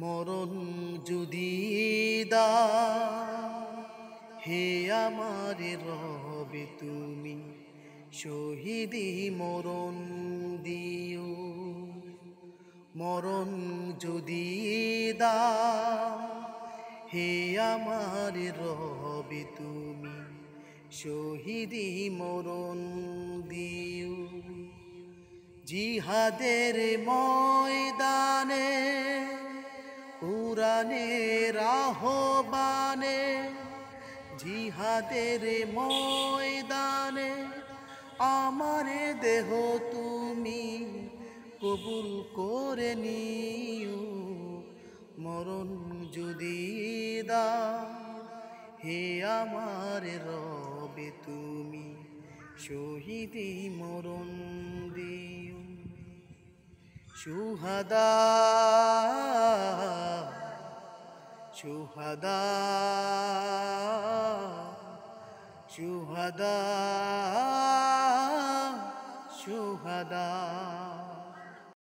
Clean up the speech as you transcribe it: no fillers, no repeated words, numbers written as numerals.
মরণ যদি দাও হে আমার রবে তুমি শহীদি মরণ দিও। মরণ যদি দাও হে আমার রবে তুমি শহীদি মরণ দিও। জিহাদের ময়দানে কুরআনের আহ্বানে, জিহাদের ময়দানে আমার দেহ তুমি কবুল করে নিও। মরণ যদি দাও হে আমার রবে তুমি শহীদি মরণ দিও। শুহাদা শুহাদা শুহাদা শুহাদা